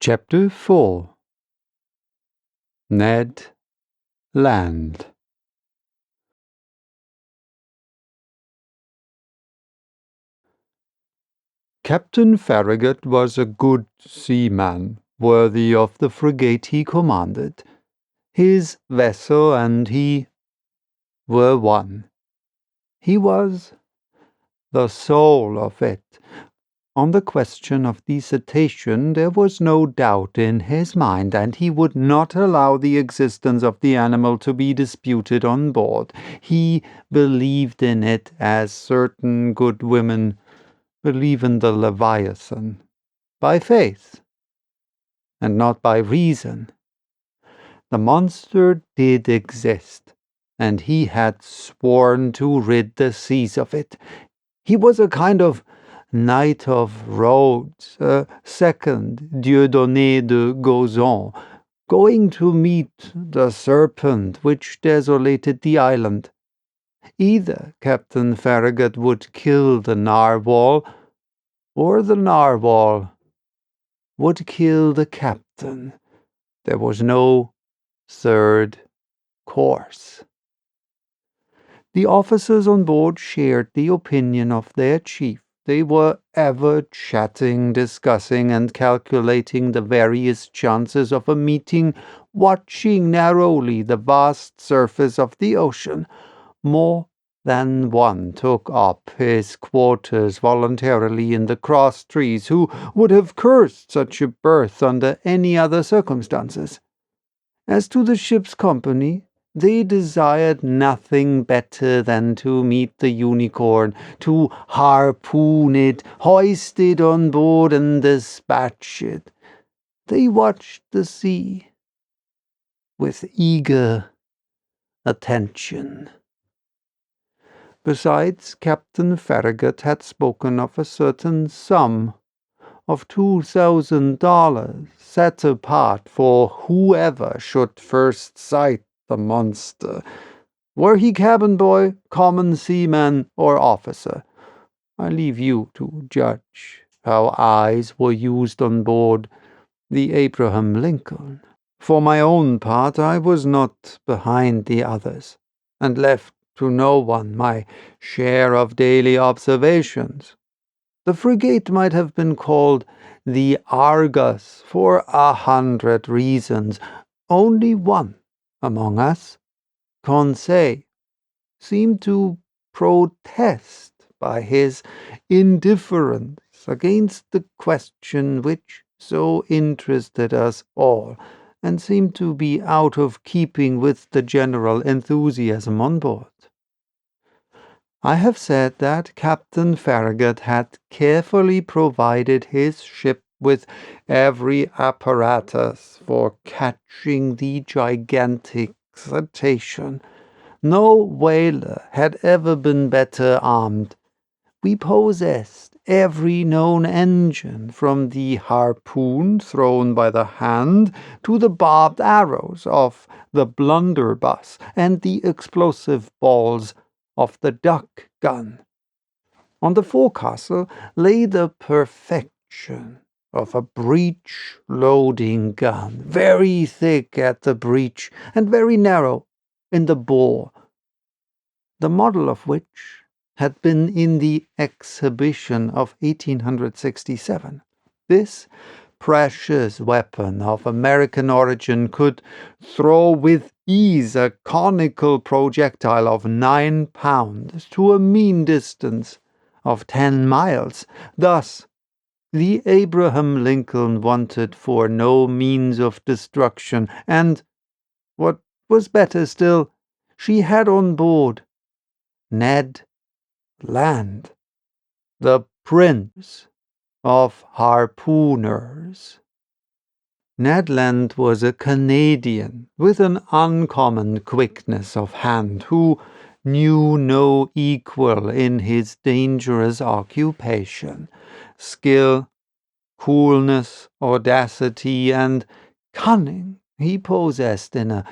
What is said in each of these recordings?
Chapter 4 Ned Land. Captain Farragut was a good seaman, worthy of the frigate he commanded. His vessel and he were one. He was the soul of it. On the question of the cetacean there was no doubt in his mind, and he would not allow the existence of the animal to be disputed on board. He believed in it as certain good women believe in the Leviathan, by faith, and not by reason. The monster did exist, and he had sworn to rid the seas of it. He was a kind of Knight of Rhodes, a second Dieudonné de Gozon, going to meet the serpent which desolated the island. Either Captain Farragut would kill the narwhal, or the narwhal would kill the captain. There was no third course. The officers on board shared the opinion of their chief. They were ever chatting, discussing, and calculating the various chances of a meeting, watching narrowly the vast surface of the ocean. More than one took up his quarters voluntarily in the cross trees, who would have cursed such a berth under any other circumstances. As to the ship's company, they desired nothing better than to meet the Unicorn, to harpoon it, hoist it on board, and dispatch it. They watched the sea with eager attention. Besides, Captain Farragut had spoken of a certain sum of $2,000 set apart for whoever should first sight the monster, were he cabin boy, common seaman, or officer. I leave you to judge how eyes were used on board the Abraham Lincoln. For my own part, I was not behind the others, and left to no one my share of daily observations. The frigate might have been called the Argus for 100 reasons. Only one among us, Conseil, seemed to protest by his indifference against the question which so interested us all, and seemed to be out of keeping with the general enthusiasm on board. I have said that Captain Farragut had carefully provided his ship with every apparatus for catching the gigantic cetacean. No whaler had ever been better armed. We possessed every known engine, from the harpoon thrown by the hand to the barbed arrows of the blunderbuss and the explosive balls of the duck gun. On the forecastle lay the perfection of a breech-loading gun, very thick at the breech and very narrow in the bore, the model of which had been in the exhibition of 1867. This precious weapon of American origin could throw with ease a conical projectile of 9 pounds to a mean distance of 10 miles. Thus, the Abraham Lincoln wanted for no means of destruction, and, what was better still, she had on board Ned Land, the prince of harpooners. Ned Land was a Canadian with an uncommon quickness of hand, who knew no equal in his dangerous occupation. Skill, coolness, audacity, and cunning he possessed in a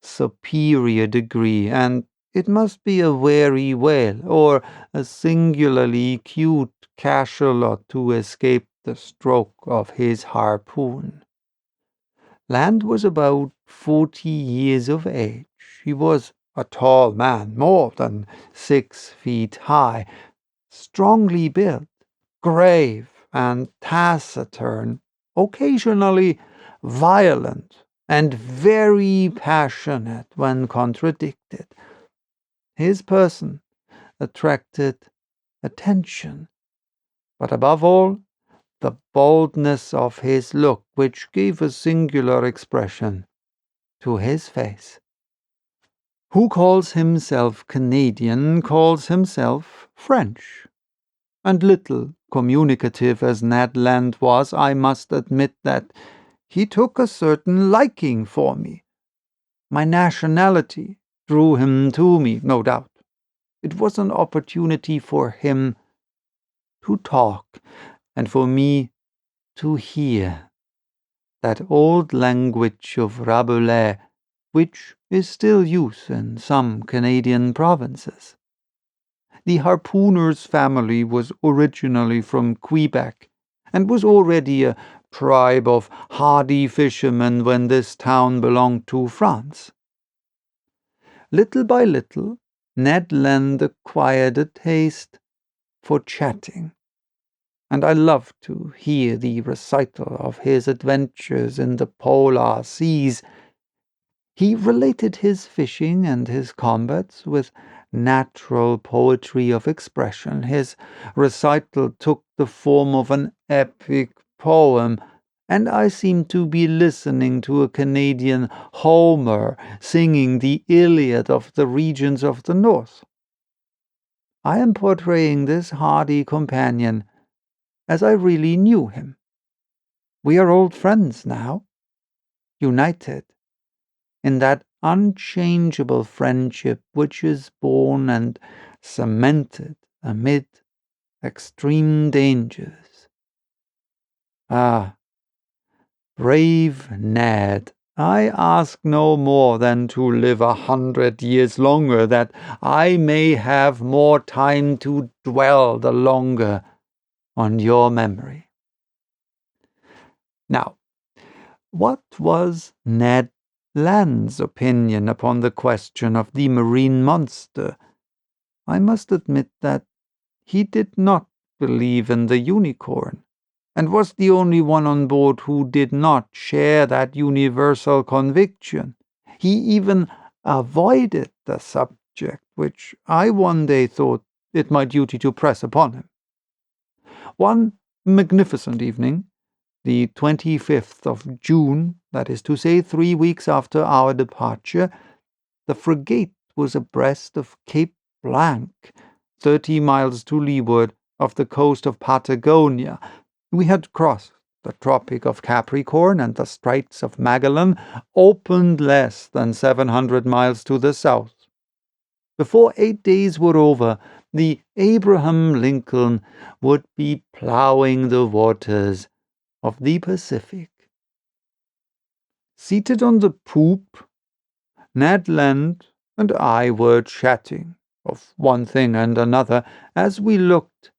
superior degree, and it must be a wary whale or a singularly cute cachalot to escape the stroke of his harpoon. Land was about 40 years of age. He was a tall man, more than 6 feet high, strongly built, grave and taciturn, occasionally violent, and very passionate when contradicted. His person attracted attention, but above all, the boldness of his look, which gave a singular expression to his face. Who calls himself Canadian calls himself French, and little communicative as Ned Land was, I must admit that he took a certain liking for me. My nationality drew him to me, no doubt. It was an opportunity for him to talk, and for me to hear that old language of Rabelais, which is still used in some Canadian provinces. The harpooner's family was originally from Quebec, and was already a tribe of hardy fishermen when this town belonged to France. Little by little, Ned Land acquired a taste for chatting, and I loved to hear the recital of his adventures in the polar seas. He related his fishing and his combats with natural poetry of expression. His recital took the form of an epic poem, and I seemed to be listening to a Canadian Homer singing the Iliad of the regions of the north. I am portraying this hardy companion as I really knew him. We are old friends now, united in that unchangeable friendship which is born and cemented amid extreme dangers. Ah, brave Ned, I ask no more than to live 100 years longer, that I may have more time to dwell the longer on your memory. Now, what was Ned Land's opinion upon the question of the marine monster? I must admit that he did not believe in the unicorn, and was the only one on board who did not share that universal conviction. He even avoided the subject, which I one day thought it my duty to press upon him. One magnificent evening, the 25th of June, that is to say 3 weeks after our departure, the frigate was abreast of Cape Blanc, 30 miles to leeward of the coast of Patagonia. We had crossed the Tropic of Capricorn, and the Straits of Magellan opened less than 700 miles to the south. Before 8 days were over, the Abraham Lincoln would be plowing the waters of the Pacific. Seated on the poop, Ned Land and I were chatting of one thing and another as we looked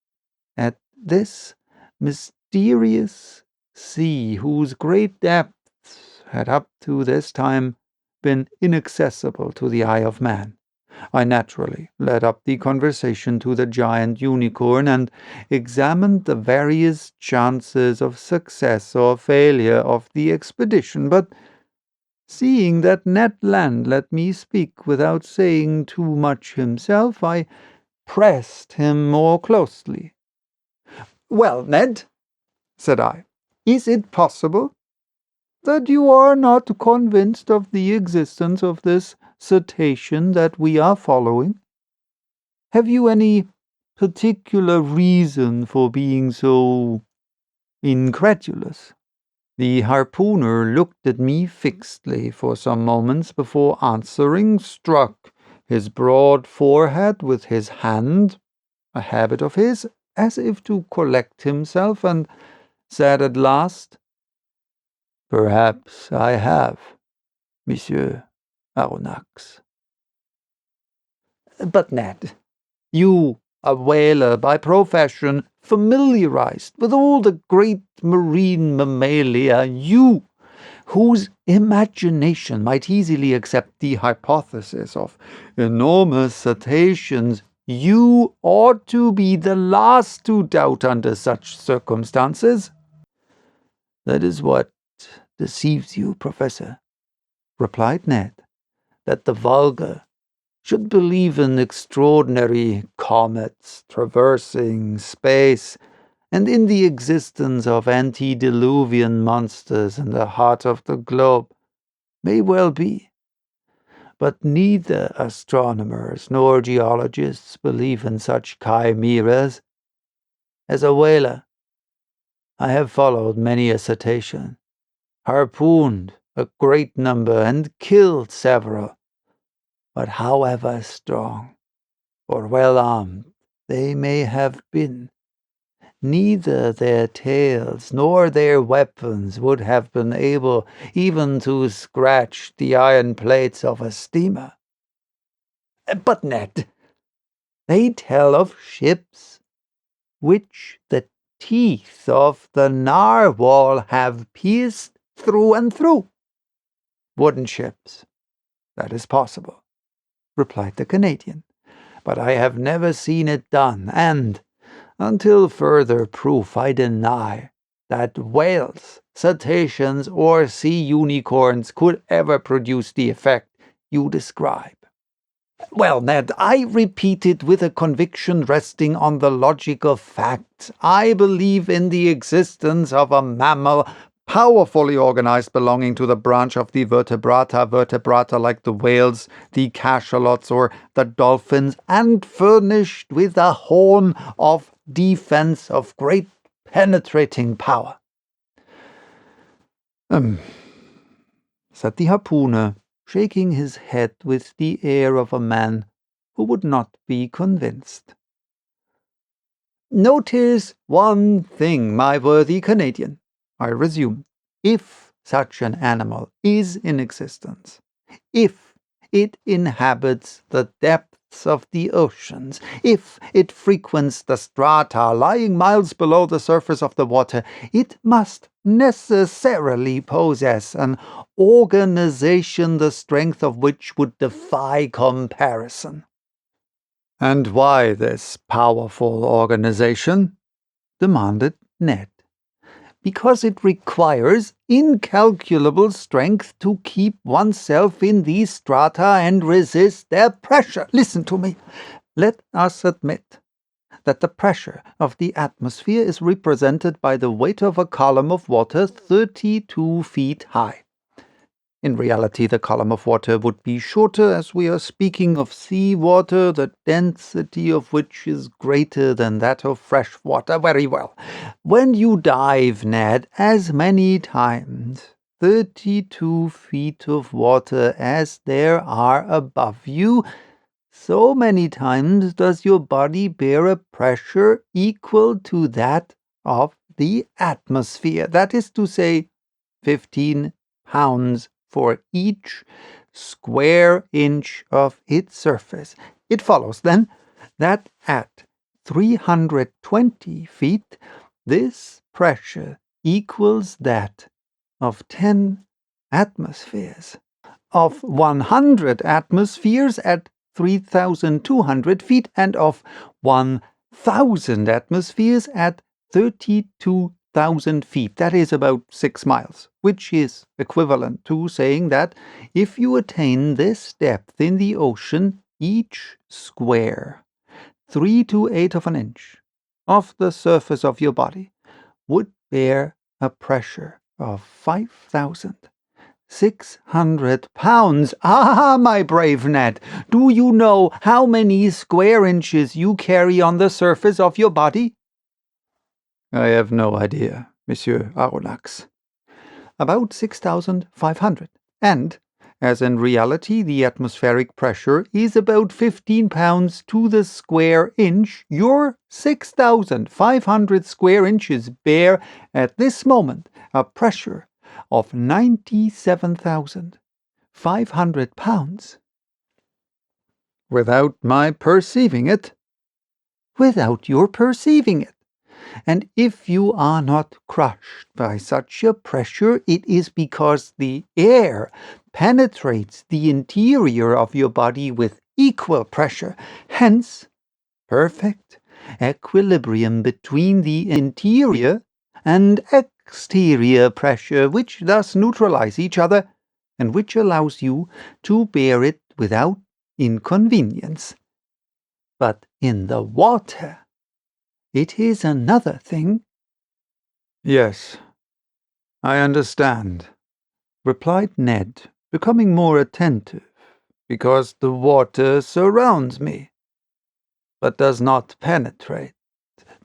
at this mysterious sea whose great depths had up to this time been inaccessible to the eye of man. I naturally led up the conversation to the giant unicorn and examined the various chances of success or failure of the expedition, but seeing that Ned Land let me speak without saying too much himself, I pressed him more closely. "Well, Ned," said I, "is it possible that you are not convinced of the existence of this cetacean that we are following? Have you any particular reason for being so incredulous?" The harpooner looked at me fixedly for some moments before answering, struck his broad forehead with his hand, a habit of his, as if to collect himself, and said at last, "Perhaps I have, Monsieur Aronnax." "But Ned, you, a whaler by profession, familiarized with all the great marine mammalia, you, whose imagination might easily accept the hypothesis of enormous cetaceans, you ought to be the last to doubt under such circumstances." "That is what deceives you, Professor," replied Ned, "that the vulgar should believe in extraordinary comets traversing space, and in the existence of antediluvian monsters in the heart of the globe, may well be. But neither astronomers nor geologists believe in such chimeras. As a whaler, I have followed many a cetacean, harpooned a great number, and killed several. But however strong or well armed they may have been, neither their tails nor their weapons would have been able even to scratch the iron plates of a steamer. But, Ned, they tell of ships which the teeth of the narwhal have pierced through and through." "Wooden ships, that is possible," replied the Canadian, "but I have never seen it done, and, until further proof, I deny that whales, cetaceans, or sea unicorns could ever produce the effect you describe." "Well, Ned, I repeat it with a conviction resting on the logic of facts. I believe in the existence of a mammal powerfully organized, belonging to the branch of the vertebrata like the whales, the cachalots, or the dolphins, and furnished with a horn of defense of great penetrating power." Said the harpooner, shaking his head with the air of a man who would not be convinced. "Notice one thing, my worthy Canadian," I resumed. "If such an animal is in existence, if it inhabits the depths of the oceans, if it frequents the strata lying miles below the surface of the water, it must necessarily possess an organization the strength of which would defy comparison." "And why this powerful organization?" demanded Ned. "Because it requires incalculable strength to keep oneself in these strata and resist their pressure. Listen to me. Let us admit that the pressure of the atmosphere is represented by the weight of a column of water 32 feet high. In reality, the column of water would be shorter, as we are speaking of sea water, the density of which is greater than that of fresh water. Very well. When you dive, Ned, as many times, 32 feet of water as there are above you, so many times does your body bear a pressure equal to that of the atmosphere. That is to say, 15 pounds for each square inch of its surface. It follows, then, that at 320 feet, this pressure equals that of 10 atmospheres, of 100 atmospheres at 3,200 feet, and of 1,000 atmospheres at 32,000 feet. That is about 6 miles, which is equivalent to saying that if you attain this depth in the ocean, each square, 3 to 8 of an inch, of the surface of your body would bear a pressure of 5,600 pounds. Ah, my brave Ned, do you know how many square inches you carry on the surface of your body?" "I have no idea, Monsieur Aronnax." "About 6,500. And, as in reality the atmospheric pressure is about 15 pounds to the square inch, your 6,500 square inches bear at this moment a pressure of 97,500 pounds. "Without my perceiving it?" "Without your perceiving it. And if you are not crushed by such a pressure, it is because the air penetrates the interior of your body with equal pressure. Hence, perfect equilibrium between the interior and exterior pressure, which thus neutralize each other, and which allows you to bear it without inconvenience. But in the water, it is another thing. Yes, I understand, replied Ned, becoming more attentive, because the water surrounds me, but does not penetrate.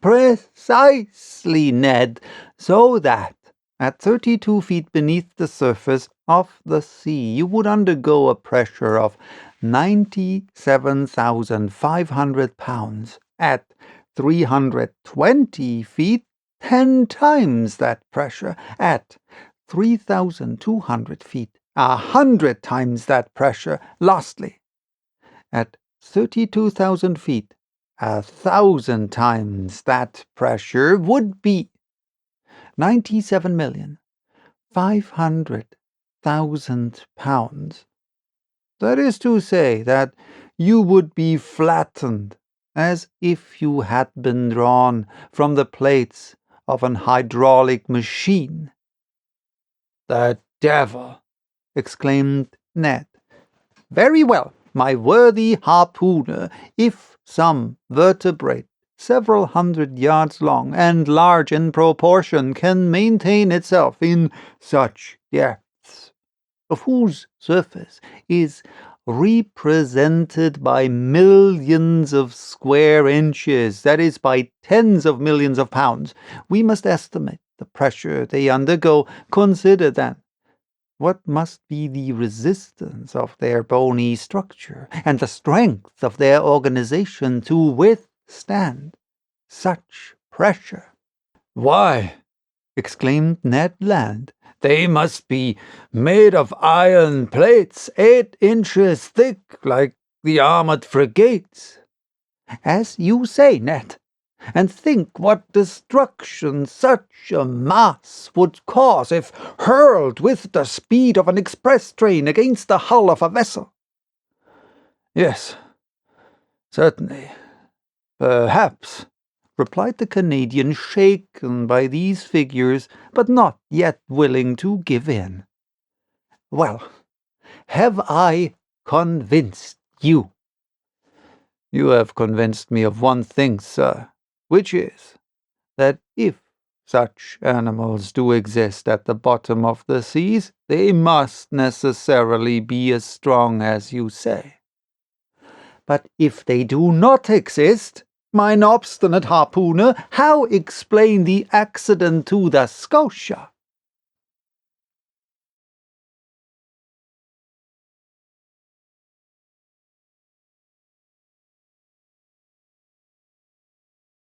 Precisely, Ned, so that at 32 feet beneath the surface of the sea you would undergo a pressure of 97,500 pounds. At 320 feet, 10 times that pressure. At 3,200 feet, 100 times that pressure. Lastly, at 32,000 feet, 1,000 times that pressure would be 97,500,000 pounds. That is to say that you would be flattened as if you had been drawn from the plates of an hydraulic machine. The devil! Exclaimed Ned. Very well, my worthy harpooner, if some vertebrate several hundred yards long and large in proportion can maintain itself in such depths, of whose surface is represented by millions of square inches, that is, by tens of millions of pounds, we must estimate the pressure they undergo. Consider, then, what must be the resistance of their bony structure, and the strength of their organization to withstand such pressure. Why, exclaimed Ned Land, they must be made of iron plates 8 inches thick, like the armored frigates. As you say, Ned, and think what destruction such a mass would cause if hurled with the speed of an express train against the hull of a vessel. Yes, certainly, perhaps, replied the Canadian, shaken by these figures, but not yet willing to give in. Well, have I convinced you? You have convinced me of one thing, sir, which is that if such animals do exist at the bottom of the seas, they must necessarily be as strong as you say. But if they do not exist, mine obstinate harpooner, how explain the accident to the Scotia?